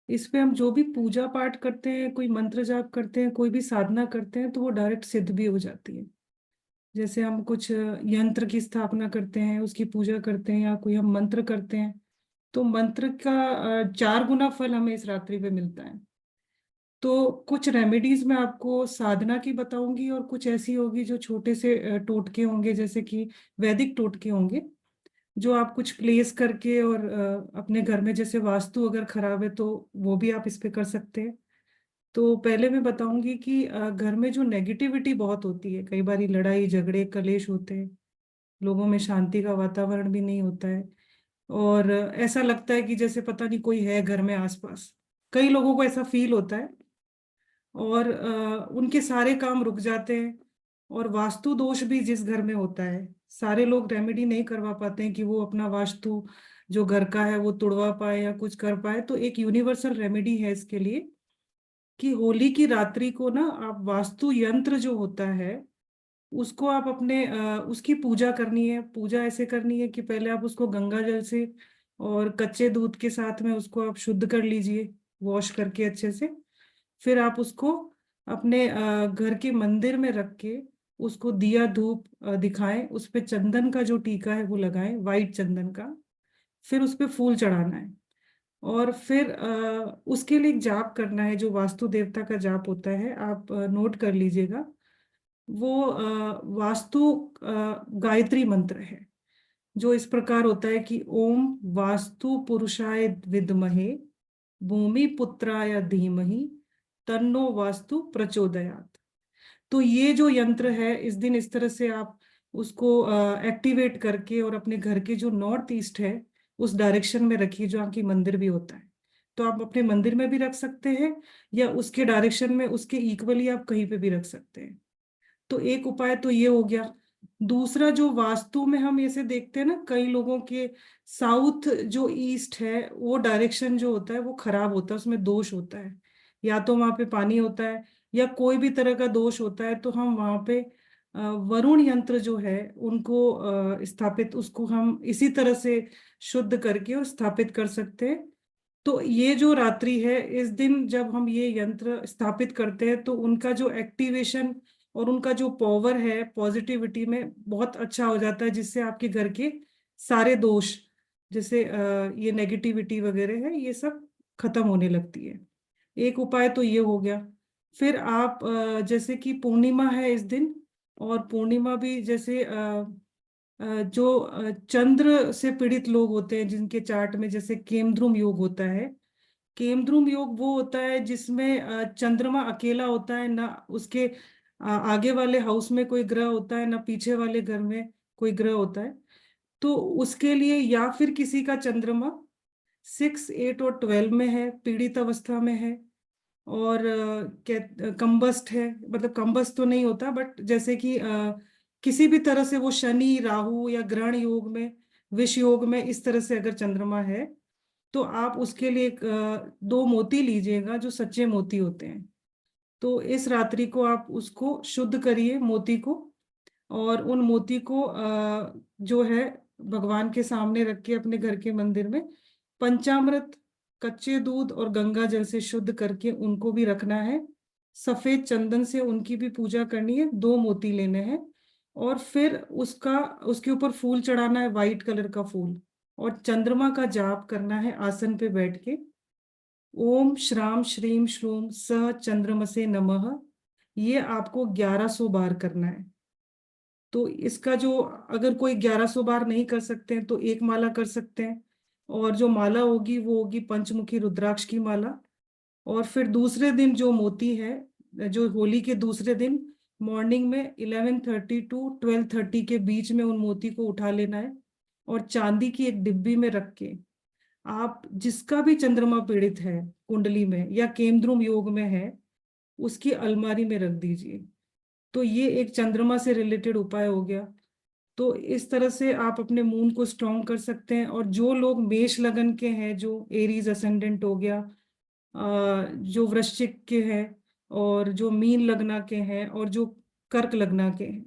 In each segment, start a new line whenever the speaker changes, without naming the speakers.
इस पे हम जो भी पूजा पाठ करते हैं, कोई मंत्र जाप करते हैं, कोई भी साधना करते हैं, तो वो डायरेक्ट सिद्ध भी हो जाती है। जैसे हम कुछ यंत्र की स्थापना करते हैं, उसकी पूजा करते हैं, या कोई हम मंत्र करते हैं, तो मंत्र का 4 गुना फल हमें इस रात्रि पे मिलता है। तो कुछ रेमेडीज मैं आपको साधना की बताऊंगी, और कुछ ऐसी होगी जो छोटे से टोटके होंगे, जैसे कि वैदिक टोटके होंगे, जो आप कुछ प्लेस करके और अपने घर में, जैसे वास्तु अगर खराब है तो वो भी आप इस पे कर सकते हैं। तो पहले मैं बताऊंगी कि घर में जो नेगेटिविटी बहुत होती है, कई बार लड़ाई झगड़े कलेश होते हैं, लोगों में शांति का वातावरण भी नहीं होता है, और ऐसा लगता है कि जैसे पता नहीं कोई है घर में आसपास। कई लोगों को ऐसा फील होता है, और उनके सारे काम रुक जाते हैं। और वास्तु दोष भी जिस घर में होता है, सारे लोग रेमेडी नहीं करवा पाते हैं कि वो अपना वास्तु जो घर का है वो तुड़वा पाए या कुछ कर पाए। तो एक यूनिवर्सल रेमेडी है इसके लिए, कि होली की रात्रि को ना आप वास्तु यंत्र जो होता है उसको आप अपने उसकी पूजा करनी है। पूजा ऐसे करनी है कि पहले आप उसको गंगा जल से और कच्चे दूध के साथ में उसको आप शुद्ध कर लीजिए, वॉश करके अच्छे से। फिर आप उसको अपने घर के मंदिर में रख के उसको दिया धूप दिखाएं, उस पे चंदन का जो टीका है वो लगाएं, वाइट चंदन का। फिर उस पे फूल चढ़ाना है, और फिर उसके लिए एक जाप करना है, जो वास्तु देवता का जाप होता है, आप नोट कर लीजिएगा। वो वास्तु गायत्री मंत्र है, जो इस प्रकार होता है कि ओम वास्तु पुरुषाय विद्महे भूमि पुत्राय धीमहि तन्नो वास्तु प्रचोदयात्। तो ये जो यंत्र है, इस दिन इस तरह से आप उसको एक्टिवेट करके और अपने घर के जो नॉर्थ ईस्ट है उस डायरेक्शन में रखिए, जहाँ की मंदिर भी होता है। तो आप अपने मंदिर में भी रख सकते हैं, या उसके डायरेक्शन में उसके इक्वली आप कहीं पे भी रख सकते हैं। तो एक उपाय तो ये हो गया। दूसरा, जो वास्तु में हम ऐसे देखते हैं ना, कई लोगों के साउथ जो ईस्ट है वो डायरेक्शन जो होता है वो खराब होता है, उसमें दोष होता है। या तो वहां पे पानी होता है, या कोई भी तरह का दोष होता है, तो हम वहां पे वरुण यंत्र जो है उनको स्थापित, उसको हम इसी तरह से शुद्ध करके और स्थापित कर सकते हैं। तो ये जो रात्रि है, इस दिन जब हम ये यंत्र स्थापित करते हैं, तो उनका जो एक्टिवेशन और उनका जो पावर है पॉजिटिविटी में बहुत अच्छा हो जाता है, जिससे आपके घर के सारे दोष, जैसे ये नेगेटिविटी वगैरह है, ये सब खत्म होने लगती है। एक उपाय तो ये हो गया। फिर आप जैसे कि पूर्णिमा है इस दिन, और पूर्णिमा भी जैसे जो चंद्र से पीड़ित लोग होते हैं, जिनके चार्ट में जैसे केमद्रुम योग होता है। केमद्रुम योग वो होता है जिसमें चंद्रमा अकेला होता है, ना उसके आगे वाले हाउस में कोई ग्रह होता है, ना पीछे वाले घर में कोई ग्रह होता है। तो उसके लिए, या फिर किसी का चंद्रमा 6, 8 और 12 में है, पीड़ित अवस्था में है, और कंबस्ट है, मतलब कंबस्ट तो नहीं होता, बट जैसे कि किसी भी तरह से वो शनि राहु या ग्रहण योग में, विष योग में, इस तरह से अगर चंद्रमा है, तो आप उसके लिए 2 मोती लीजिएगा, जो सच्चे मोती होते हैं। तो इस रात्रि को आप उसको शुद्ध करिए, मोती को, और उन मोती को जो है भगवान के सामने रख के अपने घर के मंदिर में पंचामृत, कच्चे दूध और गंगा जल से शुद्ध करके उनको भी रखना है। सफेद चंदन से उनकी भी पूजा करनी है, 2 मोती लेने हैं, और फिर उसका उसके ऊपर फूल चढ़ाना है, वाइट कलर का फूल, और चंद्रमा का जाप करना है आसन पे बैठ के। ओम श्राम श्रीम श्रूम स चंद्रमसे नमः। ये आपको 1100 बार करना है। तो इसका जो, अगर कोई 1100 बार नहीं कर सकते हैं तो एक माला कर सकते हैं, और जो माला होगी वो होगी पंचमुखी रुद्राक्ष की माला। और फिर दूसरे दिन जो मोती है, जो होली के दूसरे दिन मॉर्निंग में 11:30 to 12:30 के बीच में उन मोती को उठा लेना है, और चांदी की एक डिब्बी में रख के आप जिसका भी चंद्रमा पीड़ित है कुंडली में या केमद्रुम योग में है, उसकी अलमारी में रख दीजिए। तो ये एक चंद्रमा से रिलेटेड उपाय हो गया। तो इस तरह से आप अपने मून को स्ट्रॉन्ग कर सकते हैं। और जो लोग मेष लगन के हैं, जो एरीज असेंडेंट हो गया, जो वृश्चिक के हैं, और जो मीन लगना के हैं, और जो कर्क लगना के हैं,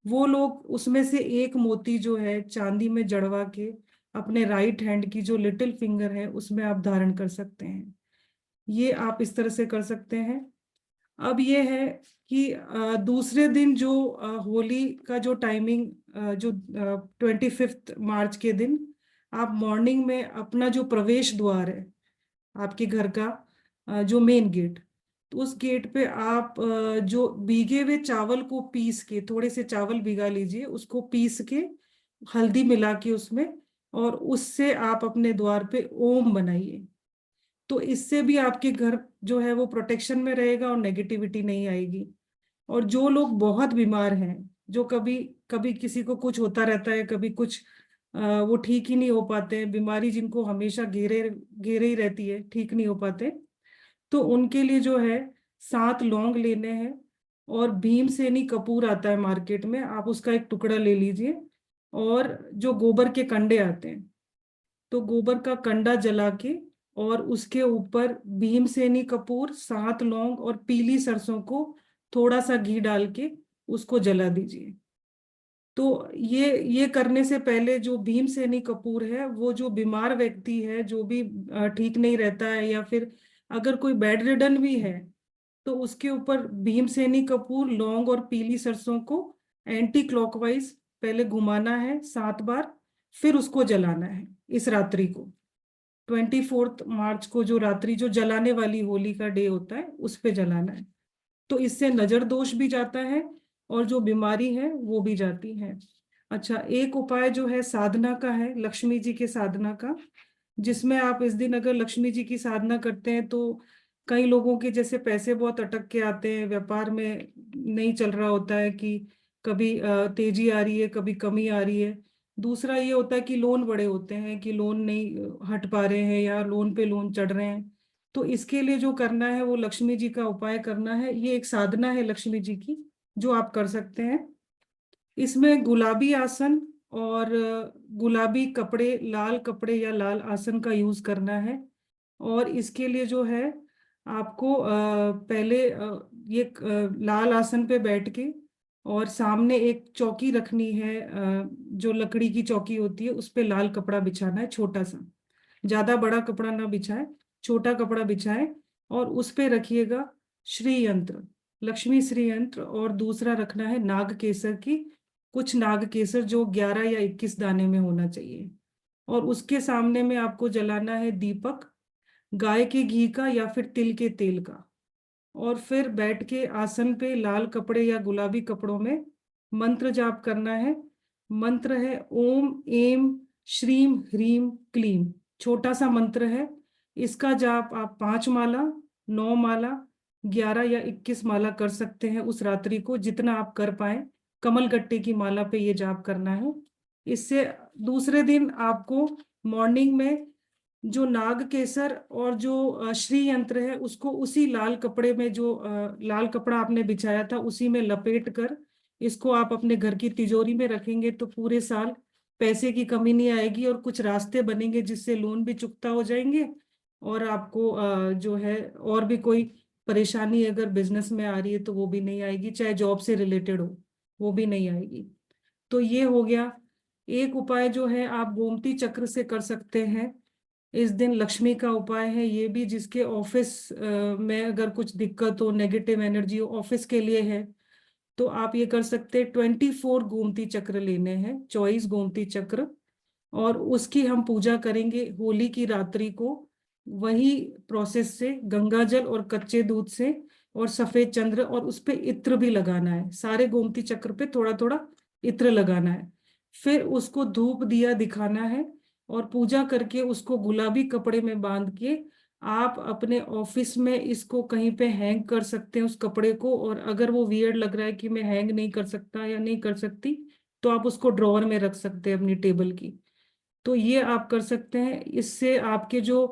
वो लोग उसमें से एक मोती जो है चांदी में जड़वा के अपने राइट हैंड की जो लिटिल फिंगर है उसमें आप धारण कर सकते हैं। ये आप इस तरह से कर सकते हैं। अब ये है कि दूसरे दिन जो होली का जो टाइमिंग, जो 25 मार्च के दिन आप मॉर्निंग में अपना जो प्रवेश द्वार है आपके घर का, जो मेन गेट, तो उस गेट पे आप जो भीगे हुए चावल को पीस के, थोड़े से चावल भिगा लीजिए, उसको पीस के हल्दी मिला के उसमें, और उससे आप अपने द्वार पे ओम बनाइए। तो इससे भी आपके घर जो है वो प्रोटेक्शन में रहेगा और नेगेटिविटी नहीं आएगी। और जो लोग बहुत बीमार हैं, जो कभी कभी किसी को कुछ होता रहता है, कभी कुछ वो ठीक ही नहीं हो पाते हैं, बीमारी जिनको हमेशा घेरे घेरे ही रहती है, ठीक नहीं हो पाते, तो उनके लिए जो है 7 लौंग लेने हैं, और भीमसेनी कपूर आता है मार्केट में, आप उसका एक टुकड़ा ले लीजिए। और जो गोबर के कंडे आते हैं, तो गोबर का कंडा जला के, और उसके ऊपर भीमसेनी कपूर, 7 लौंग और पीली सरसों को थोड़ा सा घी डाल के उसको जला दीजिए। तो ये करने से पहले जो भीमसेनी कपूर है, वो जो बीमार व्यक्ति है, जो भी ठीक नहीं रहता है, या फिर अगर कोई बेड रिडन भी है, तो उसके ऊपर भीमसेनी कपूर, लौंग और पीली सरसों को एंटी क्लॉकवाइज पहले घुमाना है 7 बार, फिर उसको जलाना है इस रात्रि को। 24 मार्च को जो रात्रि, जो जलाने वाली होली का डे होता है, उस पे जलाना है। तो इससे नजर दोष भी जाता है, और जो बीमारी है वो भी जाती है। अच्छा, एक उपाय जो है साधना का है, लक्ष्मी जी के साधना का, जिसमें आप इस दिन अगर लक्ष्मी जी की साधना करते हैं, तो कई लोगों के जैसे पैसे बहुत अटक के आते हैं, व्यापार में नहीं चल रहा होता है, कि कभी तेजी आ रही है, कभी कमी आ रही है। दूसरा ये होता है कि लोन बड़े होते हैं, कि लोन नहीं हट पा रहे हैं, या लोन पे लोन चढ़ रहे हैं। तो इसके लिए जो करना है वो लक्ष्मी जी का उपाय करना है, ये एक साधना है लक्ष्मी जी की, जो आप कर सकते हैं। इसमें गुलाबी आसन और गुलाबी कपड़े, लाल कपड़े या लाल आसन का यूज करना है। और इसके लिए जो है आपको पहले ये लाल आसन पे बैठ के, और सामने एक चौकी रखनी है, जो लकड़ी की चौकी होती है, उस पे लाल कपड़ा बिछाना है, छोटा सा, ज्यादा बड़ा कपड़ा ना बिछाए, छोटा कपड़ा बिछाए। और उस पे रखिएगा श्री यंत्र, लक्ष्मी श्री यंत्र, और दूसरा रखना है नाग केसर की, कुछ नाग केसर जो 11 या 21 दाने में होना चाहिए। और उसके सामने में आपको जलाना है दीपक, गाय के घी का या फिर तिल के तेल का। और फिर बैठ के आसन पे लाल कपड़े या गुलाबी कपड़ों में मंत्र जाप करना है। मंत्र है ओम एम श्रीम ह्रीम क्लीम, छोटा सा मंत्र है। इसका जाप आप 5 माला, 9 माला, 11 या 21 माला कर सकते हैं उस रात्रि को, जितना आप कर पाए। कमल गट्टे की माला पे ये जाप करना है। इससे दूसरे दिन आपको मॉर्निंग में जो नाग केसर और जो श्री यंत्र है, उसको उसी लाल कपड़े में, जो लाल कपड़ा आपने बिछाया था, उसी में लपेट कर इसको आप अपने घर की तिजोरी में रखेंगे, तो पूरे साल पैसे की कमी नहीं आएगी, और कुछ रास्ते बनेंगे जिससे लोन भी चुकता हो जाएंगे, और आपको जो है और भी कोई परेशानी अगर बिजनेस में आ रही है तो वो भी नहीं आएगी, चाहे जॉब से रिलेटेड हो, वो भी नहीं आएगी। तो ये हो गया एक उपाय जो है आप गोमती चक्र से कर सकते हैं। इस दिन लक्ष्मी का उपाय है ये भी, जिसके ऑफिस में अगर कुछ दिक्कत हो, नेगेटिव एनर्जी हो, ऑफिस के लिए है, तो आप ये कर सकते हैं। 24 गोमती चक्र लेने हैं, 24 गोमती चक्र, और उसकी हम पूजा करेंगे होली की रात्रि को, वही प्रोसेस से, गंगा जल और कच्चे दूध से, और सफेद चंद्र, और उस पे इत्र भी लगाना है, सारे गोमती चक्र पे थोड़ा थोड़ा इत्र लगाना है। फिर उसको धूप दिया दिखाना है, और पूजा करके उसको गुलाबी कपड़े में बांध के आप अपने ऑफिस में इसको कहीं पे हैंग कर सकते हैं उस कपड़े को। और अगर वो वियर्ड लग रहा है कि मैं हैंग नहीं कर सकता या नहीं कर सकती, तो आप उसको ड्रॉअर में रख सकते हैं अपनी टेबल की। तो ये आप कर सकते हैं। इससे आपके जो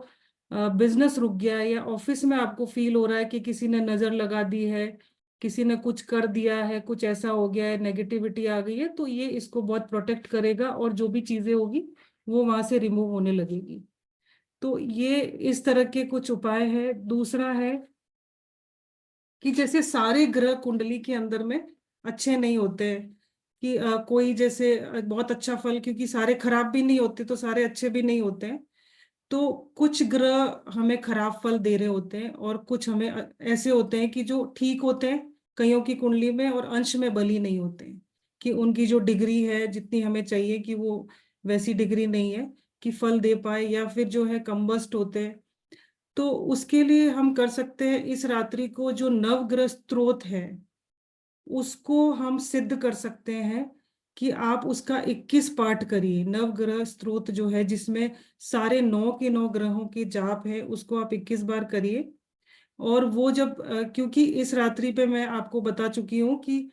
बिजनेस रुक गया है, या ऑफिस में आपको फील हो रहा है कि किसी ने नजर लगा दी है, किसी ने कुछ कर दिया है, कुछ ऐसा हो गया है, नेगेटिविटी आ गई है, तो ये इसको बहुत प्रोटेक्ट करेगा, और जो भी चीजें होगी वो वहां से रिमूव होने लगेगी। तो ये इस तरह के कुछ उपाय है। दूसरा है कि जैसे सारे ग्रह कुंडली के अंदर में अच्छे नहीं होते हैं, कि कोई जैसे बहुत अच्छा फल, क्योंकि सारे खराब भी नहीं होते तो सारे अच्छे भी नहीं होते हैं। तो कुछ ग्रह हमें खराब फल दे रहे होते हैं और कुछ हमें ऐसे होते हैं कि जो ठीक होते हैं कईयों की कुंडली में, और अंश में बली नहीं होते हैं, कि उनकी जो डिग्री है जितनी हमें चाहिए कि वो वैसी डिग्री नहीं है कि फल दे पाए, या फिर जो है कम्बस्ट होते हैं। तो उसके लिए हम कर सकते हैं इस रात्रि को जो नवग्रह स्तोत्र है उसको हम सिद्ध कर सकते हैं कि आप उसका 21 पाठ करिए। नवग्रह स्तोत्र जो है जिसमें सारे 9 के 9 ग्रहों के जाप है उसको आप 21 बार करिए। और वो जब क्योंकि इस रात्रि पे मैं आपको बता चुकी हूँ कि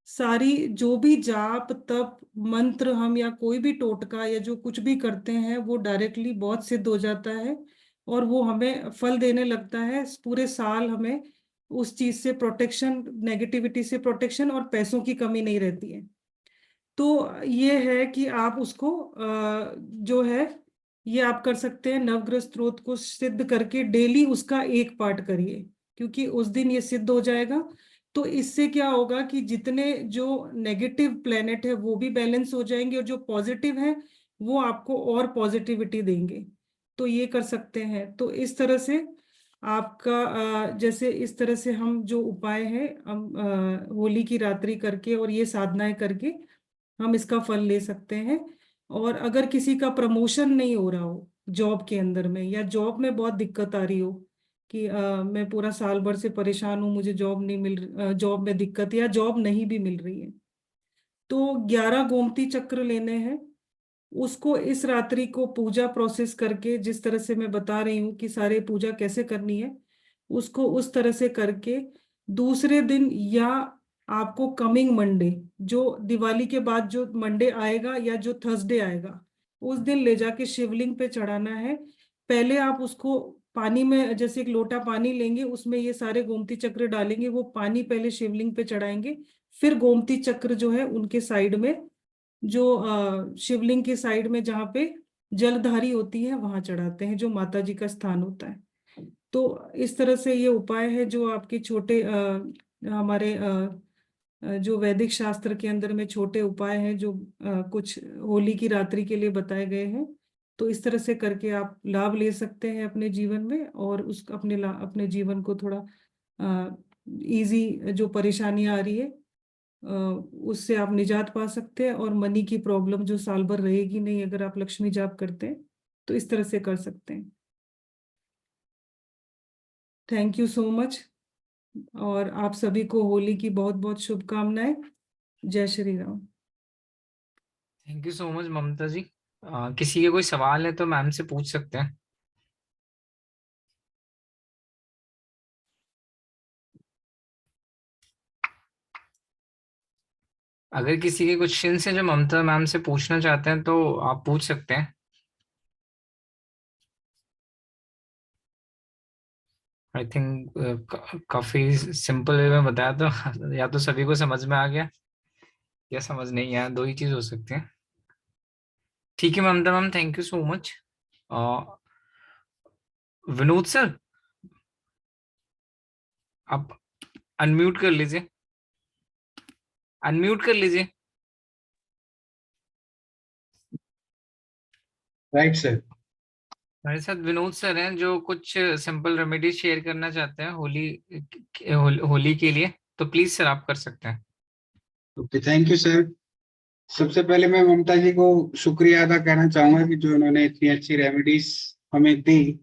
सारी जो भी जाप तप मंत्र हम या कोई भी टोटका या जो कुछ भी करते हैं वो डायरेक्टली बहुत सिद्ध हो जाता है, और वो हमें फल देने लगता है पूरे साल। हमें उस चीज से प्रोटेक्शन, नेगेटिविटी से प्रोटेक्शन और पैसों की कमी नहीं रहती है। तो ये है कि आप उसको जो है ये आप कर सकते हैं, नवग्रह स्तोत्र को सिद्ध करके डेली उसका एक पाठ करिए, क्योंकि उस दिन ये सिद्ध हो जाएगा। तो इससे क्या होगा कि जितने जो नेगेटिव प्लेनेट है वो भी बैलेंस हो जाएंगे, और जो पॉजिटिव है वो आपको और पॉजिटिविटी देंगे। तो ये कर सकते हैं। तो इस तरह से आपका जैसे इस तरह से हम जो उपाय है हम होली की रात्रि करके और ये साधनाएं करके हम इसका फल ले सकते हैं। और अगर किसी का प्रमोशन नहीं हो रहा हो जॉब के अंदर में, या जॉब में बहुत दिक्कत आ रही हो कि मैं पूरा साल भर से परेशान हूँ, मुझे जॉब नहीं जॉब में दिक्कत या जॉब नहीं भी मिल रही है, तो 11 गोमती चक्र लेने हैं। उसको इस रात्रि को पूजा प्रोसेस करके, जिस तरह से मैं बता रही हूँ कि सारे पूजा कैसे करनी है, उसको उस तरह से करके दूसरे दिन, या आपको कमिंग मंडे जो दिवाली के बाद जो मंडे आएगा या जो थर्सडे आएगा उस दिन ले जाके शिवलिंग पे चढ़ाना है। पहले आप उसको पानी में, जैसे एक लोटा पानी लेंगे उसमें ये सारे गोमती चक्र डालेंगे, वो पानी पहले शिवलिंग पे चढ़ाएंगे, फिर गोमती चक्र जो है उनके साइड में, जो शिवलिंग के साइड में जहाँ पे जलधारी होती है वहां चढ़ाते हैं, जो माता जी का स्थान होता है। तो इस तरह से ये उपाय है जो आपके छोटे हमारे जो वैदिक शास्त्र के अंदर में छोटे उपाय हैं जो कुछ होली की रात्रि के लिए बताए गए हैं। तो इस तरह से करके आप लाभ ले सकते हैं अपने जीवन में, और उस अपने जीवन को थोड़ा इजी, जो परेशानियां आ रही है अ, उससे आप निजात पा सकते हैं, और मनी की प्रॉब्लम जो साल भर रहेगी नहीं अगर आप लक्ष्मी जाप करते हैं, तो इस तरह से कर सकते हैं। थैंक यू सो मच, और आप सभी को होली की बहुत बहुत शुभकामनाएं। जय Shri Ram.
Thank you so much Mamta ji. किसी के कोई सवाल है तो मैम से पूछ सकते हैं। अगर किसी के क्वेश्चन है जो ममता मैम से पूछना चाहते हैं तो आप पूछ सकते हैं। आई थिंक काफी सिंपल वे में बताया, तो या तो सभी को समझ में आ गया या समझ नहीं आया, दो ही चीज हो सकती है। ठीक है Mamta ma'am, thank you so much. Vinod sir, आप अनम्यूट कर लीजिए, अनम्यूट कर लीजिए।
Right sir.
हमारे साथ विनोद सर हैं जो कुछ सिंपल रेमेडीज शेयर करना चाहते हैं होली के लिए, तो प्लीज सर आप कर सकते हैं।
Okay, thank you sir. सबसे पहले मैं ममता जी को शुक्रिया अदा करना चाहूंगा कि जो उन्होंने इतनी अच्छी रेमेडीज हमें दी।